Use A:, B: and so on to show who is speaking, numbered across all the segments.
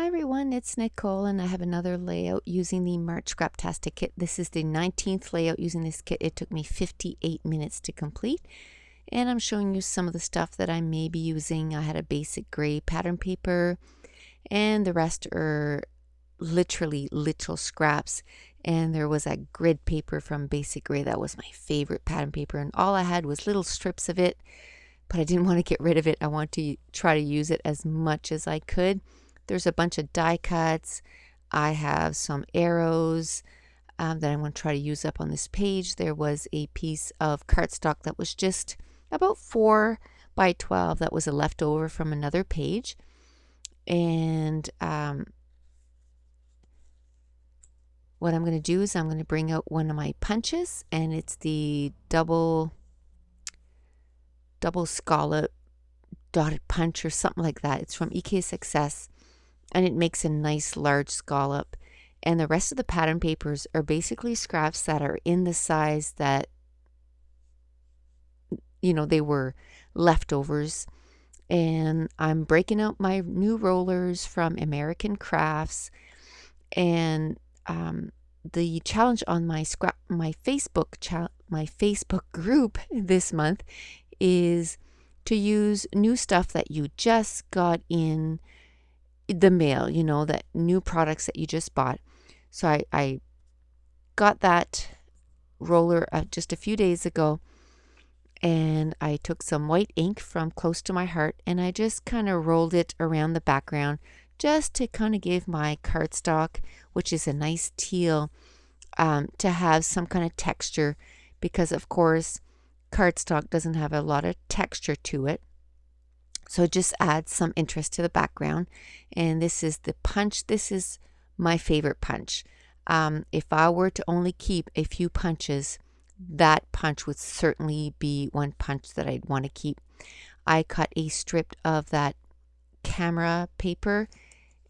A: everyone, it's Nicole and I have another layout using the March Scraptastic kit. This is the 19th layout using this kit. It took me 58 minutes to complete, and I'm showing you some of the stuff that I may be using. I had a basic gray pattern paper and the rest are literally little scraps, and there was a grid paper from basic gray that was my favorite pattern paper, and all I had was little strips of it, but I didn't want to get rid of it. I want to try to use it as much as I could. There's a bunch of die cuts. I have some arrows that I'm going to try to use up on this page. There was a piece of cardstock that was just about 4 by 12 that was a leftover from another page. And what I'm going to do is I'm going to bring out one of my punches, and it's the double scallop dotted punch or something like that. It's from EK Success, and it makes a nice large scallop. And the rest of the pattern papers are basically scraps that are in the size that, they were leftovers. And I'm breaking out my new rollers from American Crafts, and the challenge on my Facebook group this month is to use new stuff that you just got in the mail, that new products that you just bought. So I got that roller just a few days ago, and I took some white ink from Close to My Heart, and I just kind of rolled it around the background just to kind of give my cardstock, which is a nice teal, to have some kind of texture, because of course cardstock doesn't have a lot of texture to it. So it just adds some interest to the background. And this is the punch. This is my favorite punch. If I were to only keep a few punches, that punch would certainly be one punch that I'd want to keep. I cut a strip of that camera paper,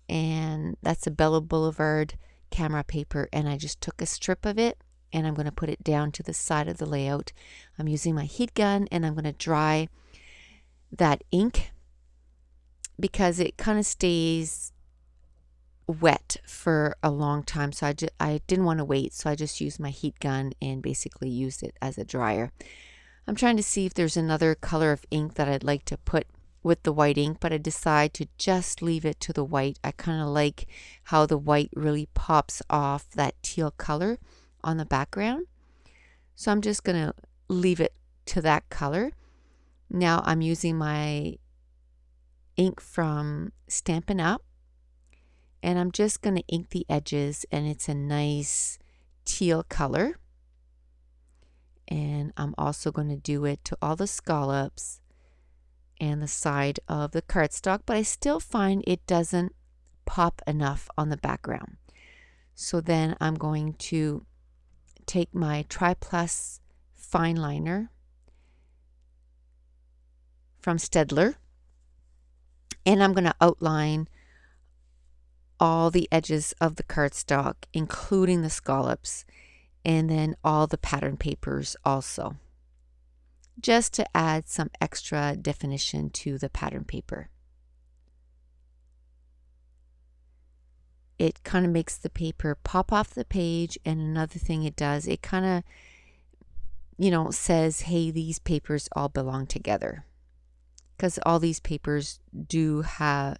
A: and that's a Bella Boulevard camera paper, and I just took a strip of it, and I'm going to put it down to the side of the layout. I'm using my heat gun, and I'm going to dry that ink because it kind of stays wet for a long time, so I didn't want to wait, so I just used my heat gun and basically used it as a dryer. I'm trying to see if there's another color of ink that I'd like to put with the white ink, but I decide to just leave it to the white. I kind of like how the white really pops off that teal color on the background, so I'm just going to leave it to that color. Now I'm using my ink from Stampin' Up, and I'm just going to ink the edges, and it's a nice teal color. And I'm also going to do it to all the scallops and the side of the cardstock, but I still find it doesn't pop enough on the background. So then I'm going to take my Tri-Plus fine liner from Stedler, and I'm going to outline all the edges of the cardstock, including the scallops, and then all the pattern papers also, just to add some extra definition to the pattern paper. It kind of makes the paper pop off the page, and another thing it does, it kind of, says, hey, these papers all belong together. Because all these papers do have,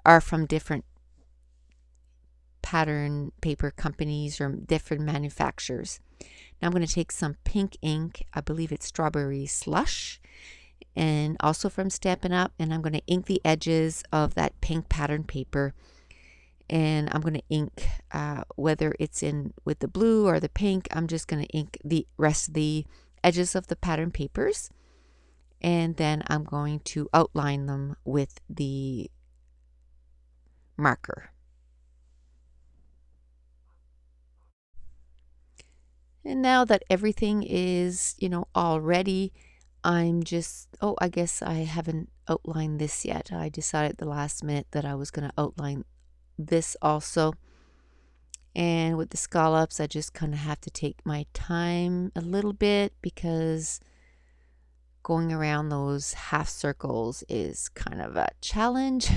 A: are from different pattern paper companies or different manufacturers. Now I'm going to take some pink ink, I believe it's Strawberry Slush, and also from Stampin' Up, and I'm going to ink the edges of that pink pattern paper. And I'm going to ink, whether it's in with the blue or the pink, I'm just going to ink the rest of the edges of the pattern papers. And then I'm going to outline them with the marker. And now that everything is, all ready, I'm just, I guess I haven't outlined this yet. I decided at the last minute that I was going to outline this also. And with the scallops, I just kind of have to take my time a little bit, because going around those half circles is kind of a challenge.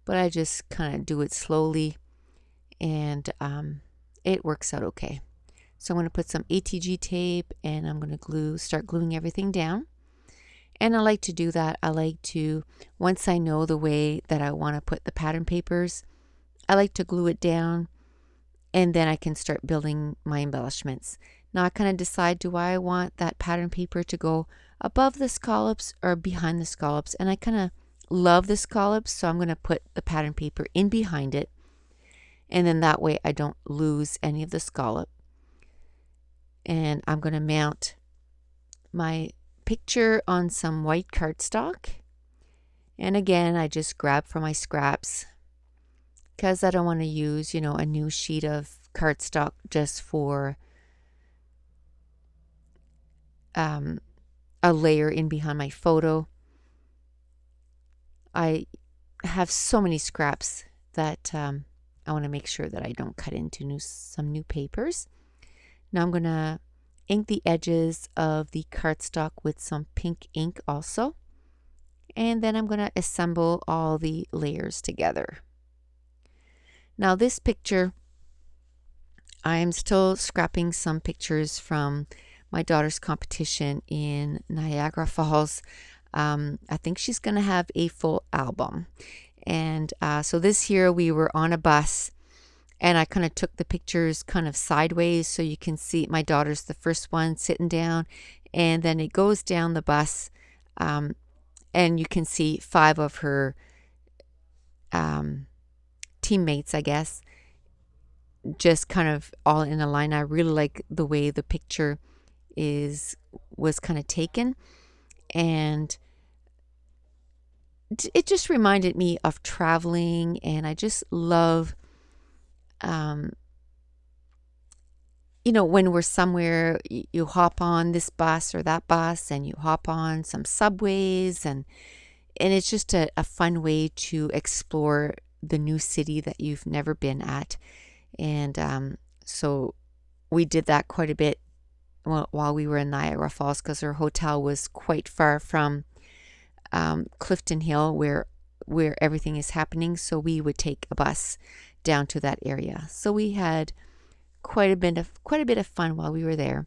A: but I just kind of do it slowly, and it works out okay. So I'm going to put some ATG tape, and I'm going to start gluing everything down. And I like to do that. I like to, once I know the way that I want to put the pattern papers, I like to glue it down, and then I can start building my embellishments. Now I kind of decide, do I want that pattern paper to go above the scallops or behind the scallops? And I kind of love the scallops, so I'm going to put the pattern paper in behind it. And then that way I don't lose any of the scallop. And I'm going to mount my picture on some white cardstock. And again, I just grab from my scraps because I don't want to use, a new sheet of cardstock just for a layer in behind my photo. I have so many scraps that I want to make sure that I don't cut into some new papers. Now I'm going to ink the edges of the cardstock with some pink ink also. And then I'm going to assemble all the layers together. Now this picture, I'm still scrapping some pictures from my daughter's competition in Niagara Falls. I think she's going to have a full album. And so this year we were on a bus, and I kind of took the pictures kind of sideways so you can see my daughter's the first one sitting down, and then it goes down the bus, and you can see 5 of her teammates, I guess, just kind of all in a line. I really like the way the picture was kind of taken, and it just reminded me of traveling, and I just love when we're somewhere, you hop on this bus or that bus, and you hop on some subways, and it's just a fun way to explore the new city that you've never been at. And so we did that quite a bit while we were in Niagara Falls, because our hotel was quite far from Clifton Hill, where everything is happening. So we would take a bus down to that area. So we had quite a bit of fun while we were there.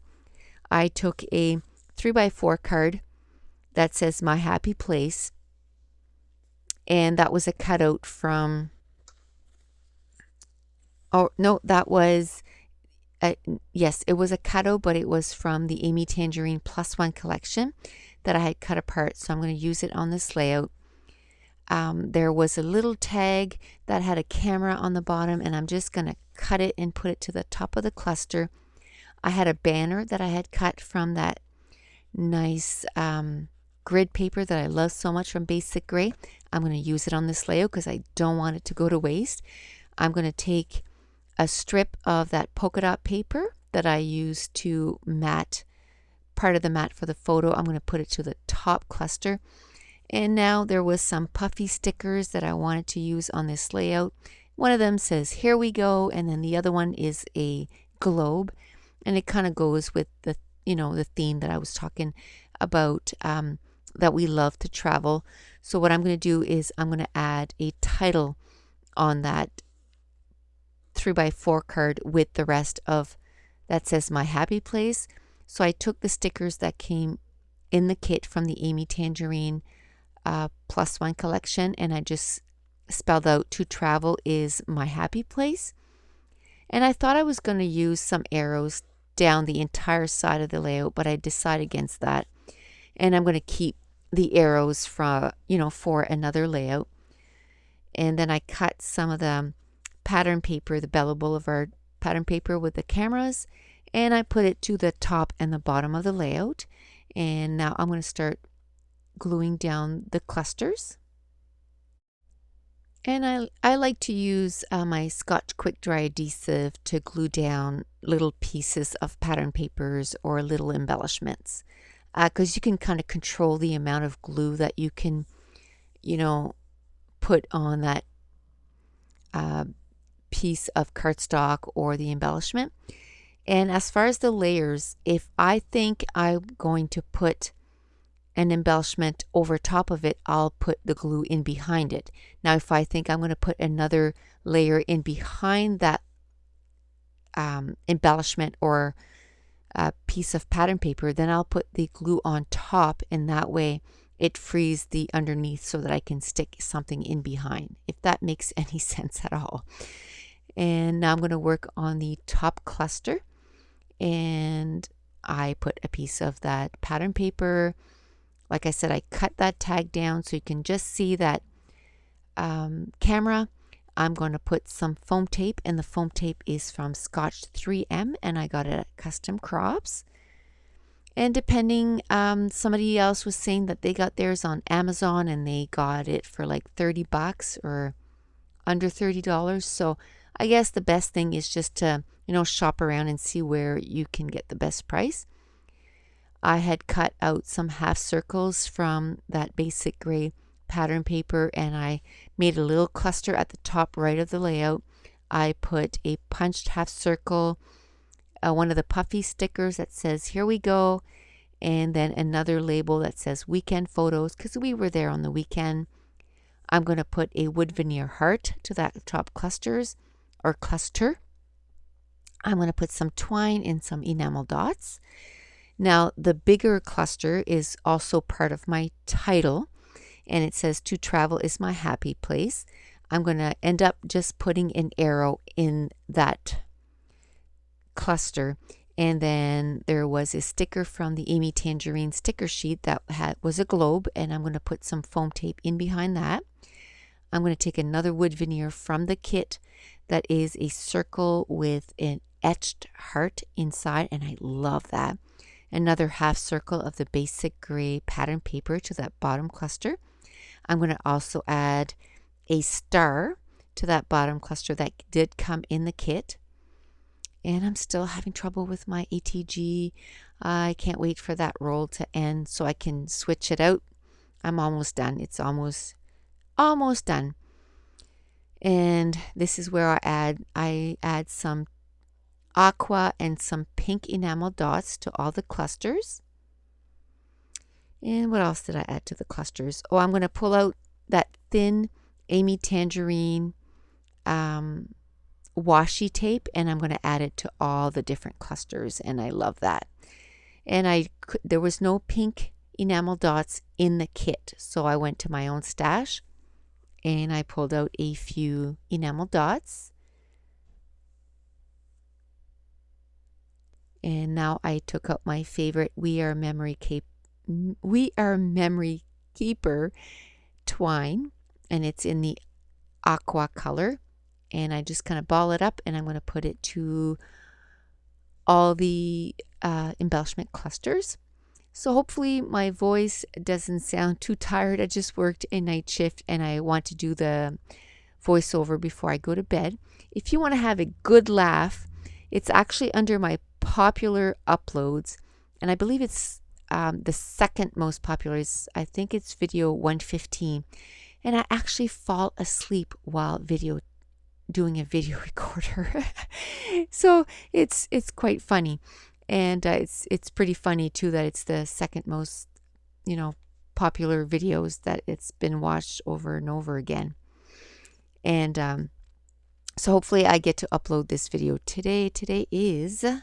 A: I took a 3x4 card that says "My Happy Place," and that was a cutout from. Oh no, that was. Yes, it was a cutout, but it was from the Amy Tangerine +1 collection that I had cut apart. So I'm going to use it on this layout. There was a little tag that had a camera on the bottom, and I'm just going to cut it and put it to the top of the cluster. I had a banner that I had cut from that nice grid paper that I love so much from Basic Gray. I'm going to use it on this layout because I don't want it to go to waste. I'm going to take a strip of that polka dot paper that I used to mat part of the mat for the photo. I'm going to put it to the top cluster. And now there was some puffy stickers that I wanted to use on this layout. One of them says "Here we go," and then the other one is a globe, and it kind of goes with the theme that I was talking about, that we love to travel. So what I'm going to do is I'm going to add a title on that 3x4 card with the rest of that says "My Happy Place." So I took the stickers that came in the kit from the Amy Tangerine +1 collection, and I just spelled out "To travel is my happy place." And I thought I was going to use some arrows down the entire side of the layout, but I decided against that, and I'm going to keep the arrows for another layout. And then I cut some of the pattern paper, the Bella Boulevard pattern paper with the cameras, and I put it to the top and the bottom of the layout. And now I'm going to start gluing down the clusters. And I like to use my Scotch Quick Dry adhesive to glue down little pieces of pattern papers or little embellishments, because you can kind of control the amount of glue that you can put on that piece of cardstock or the embellishment. And as far as the layers, if I think I'm going to put an embellishment over top of it, I'll put the glue in behind it. Now, if I think I'm going to put another layer in behind that embellishment or a piece of pattern paper, then I'll put the glue on top, and that way it frees the underneath so that I can stick something in behind, if that makes any sense at all. And now I'm going to work on the top cluster, and I put a piece of that pattern paper. Like I said, I cut that tag down so you can just see that camera. I'm going to put some foam tape, and the foam tape is from Scotch 3M, and I got it at Custom Crops. And depending, somebody else was saying that they got theirs on Amazon and they got it for like $30 or under $30. So I guess the best thing is just to, shop around and see where you can get the best price. I had cut out some half circles from that basic gray pattern paper, and I made a little cluster at the top right of the layout. I put a punched half circle, one of the puffy stickers that says "Here we go," and then another label that says "Weekend Photos," because we were there on the weekend. I'm going to put a wood veneer heart to that top cluster. I'm going to put some twine and some enamel dots. Now, the bigger cluster is also part of my title, and it says "To travel is my happy place." I'm going to end up just putting an arrow in that cluster. And then there was a sticker from the Amy Tangerine sticker sheet that was a globe, and I'm going to put some foam tape in behind that. I'm going to take another wood veneer from the kit that is a circle with an etched heart inside, and I love that. Another half circle of the basic gray pattern paper to that bottom cluster. I'm going to also add a star to that bottom cluster that did come in the kit. And I'm still having trouble with my ATG. I can't wait for that roll to end so I can switch it out. I'm almost done. It's almost done. And this is where I add some aqua and some pink enamel dots to all the clusters. And what else did I add to the clusters? Oh, I'm going to pull out that thin Amy Tangerine washi tape, and I'm going to add it to all the different clusters, and I love that. And there was no pink enamel dots in the kit, so I went to my own stash and I pulled out a few enamel dots. And now I took out my favorite We Are Memory Keeper twine, and it's in the aqua color. And I just kind of ball it up, and I'm going to put it to all the embellishment clusters. So hopefully my voice doesn't sound too tired. I just worked a night shift, and I want to do the voiceover before I go to bed. If you want to have a good laugh, it's actually under my popular uploads, and I believe it's the second most popular. I think it's video 115, and I actually fall asleep while doing a video recorder. So it's quite funny, and it's pretty funny too that it's the second most popular videos that it's been watched over and over again. And so hopefully I get to upload this video today. Today is, I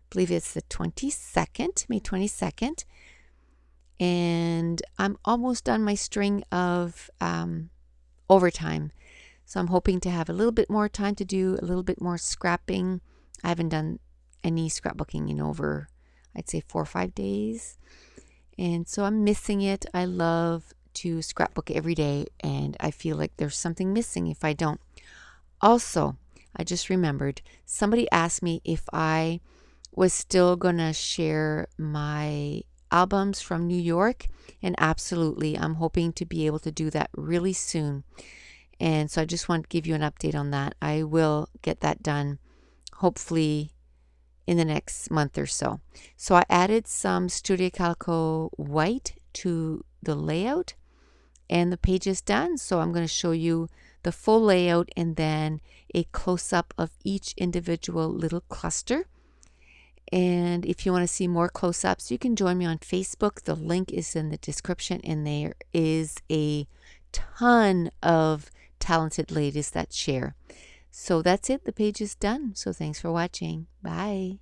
A: believe it's the 22nd, May 22nd, and I'm almost done my string of overtime. So I'm hoping to have a little bit more time to do a little bit more scrapping. I haven't done any scrapbooking in over, I'd say, 4 or 5 days. And so I'm missing it. I love to scrapbook every day, and I feel like there's something missing if I don't. Also, I just remembered, somebody asked me if I was still going to share my albums from New York, and absolutely, I'm hoping to be able to do that really soon. And so I just want to give you an update on that. I will get that done hopefully in the next month or so. So I added some Studio Calico white to the layout, and the page is done. So I'm going to show you the full layout and then a close-up of each individual little cluster. And if you want to see more close-ups, you can join me on Facebook. The link is in the description, and there is a ton of talented ladies that share. So that's it. The page is done. So thanks for watching. Bye.